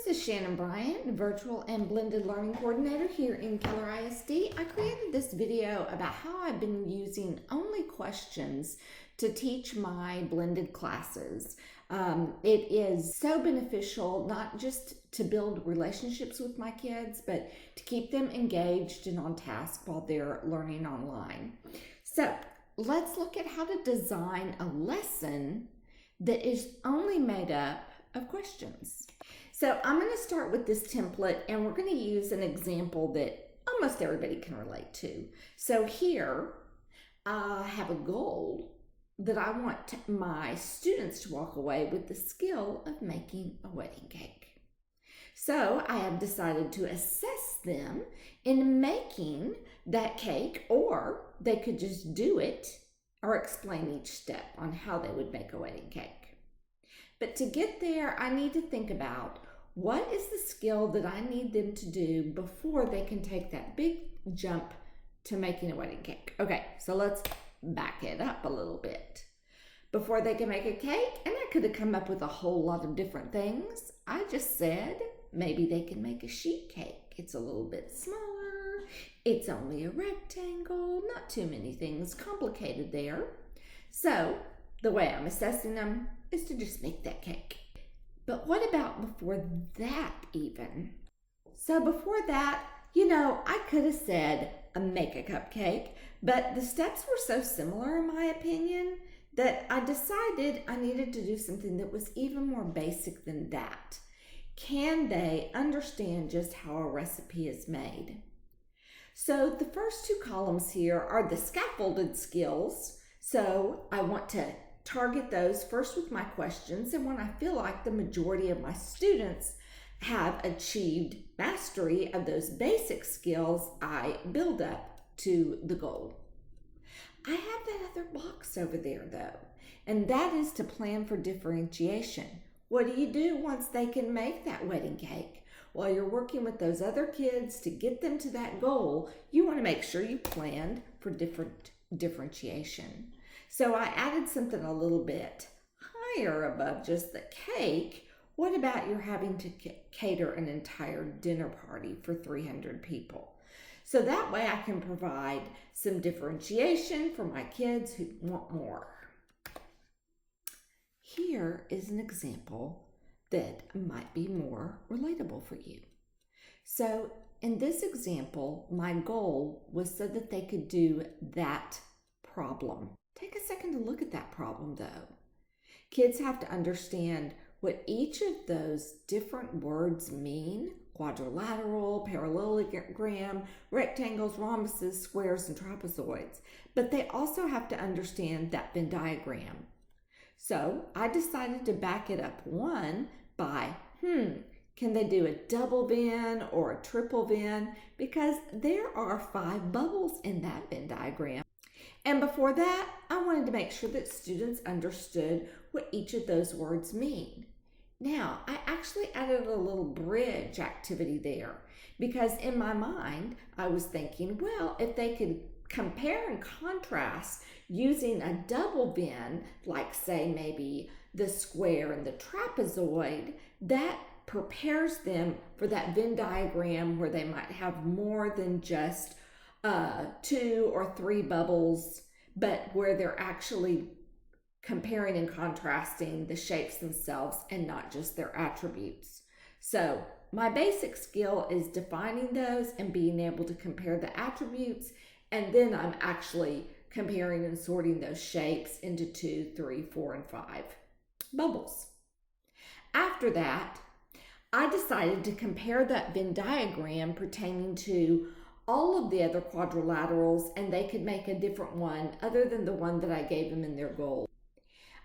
This is Shannon Bryant, Virtual and Blended Learning Coordinator here in Keller ISD. I created this video about how I've been using only questions to teach my blended classes. It is so beneficial not just to build relationships with my kids, but to keep them engaged and on task while they're learning online. So let's look at how to design a lesson that is only made up of questions. So I'm going to start with this template, and we're going to use an example that almost everybody can relate to. So here I have a goal that I want my students to walk away with the skill of making a wedding cake. So I have decided to assess them in making that cake, or they could just do it or explain each step on how they would make a wedding cake. But to get there, I need to think about what is the skill that I need them to do before they can take that big jump to making a wedding cake. Okay, so let's back it up a little bit. Before they can make a cake, and I could have come up with a whole lot of different things, I just said maybe they can make a sheet cake. It's a little bit smaller. It's only a rectangle, not too many things complicated there. So the way I'm assessing them is to just make that cake. But what about before that even? So before that, I could have said make a cupcake, but the steps were so similar in my opinion that I decided I needed to do something that was even more basic than that. Can they understand just how a recipe is made? So the first two columns here are the scaffolded skills. So I want to target those first with my questions, and when I feel like the majority of my students have achieved mastery of those basic skills, I build up to the goal. I have that other box over there though, and that is to plan for differentiation. What do you do once they can make that wedding cake? While you're working with those other kids to get them to that goal, you want to make sure you planned for differentiation. So I added something a little bit higher above just the cake. What about you're having to cater an entire dinner party for 300 people? So that way I can provide some differentiation for my kids who want more. Here is an example that might be more relatable for you. So in this example, my goal was so that they could do that problem. Take a second to look at that problem though. Kids have to understand what each of those different words mean: quadrilateral, parallelogram, rectangles, rhombuses, squares, and trapezoids. But they also have to understand that Venn diagram. So I decided to back it up one by, can they do a double Venn or a triple Venn? Because there are 5 bubbles in that Venn diagram. And before that, I wanted to make sure that students understood what each of those words mean. Now, I actually added a little bridge activity there because in my mind, I was thinking, well, if they could compare and contrast using a double Venn, like say maybe the square and the trapezoid, that prepares them for that Venn diagram where they might have more than just 2 or 3 bubbles, but where they're actually comparing and contrasting the shapes themselves and not just their attributes. So my basic skill is defining those and being able to compare the attributes, and then I'm actually comparing and sorting those shapes into 2, 3, 4, and 5 bubbles. After that, I decided to compare that Venn diagram pertaining to all of the other quadrilaterals, and they could make a different one other than the one that I gave them in their goal.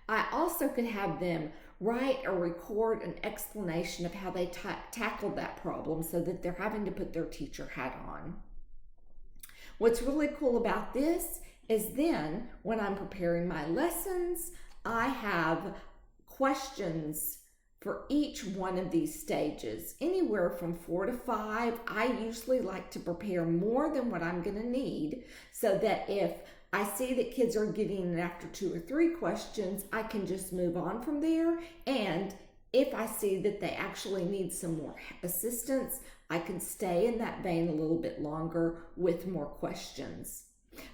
I also could have them write or record an explanation of how they tackled that problem so that they're having to put their teacher hat on. What's really cool about this is then when I'm preparing my lessons, I have questions for each one of these stages, anywhere from 4 to 5. I usually like to prepare more than what I'm going to need so that if I see that kids are getting it after 2 or 3 questions, I can just move on from there. And if I see that they actually need some more assistance, I can stay in that vein a little bit longer with more questions.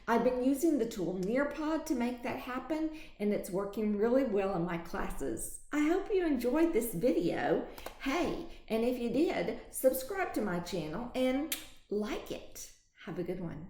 I've been using the tool Nearpod to make that happen, and it's working really well in my classes. I hope you enjoyed this video. Hey, and if you did, subscribe to my channel and like it. Have a good one.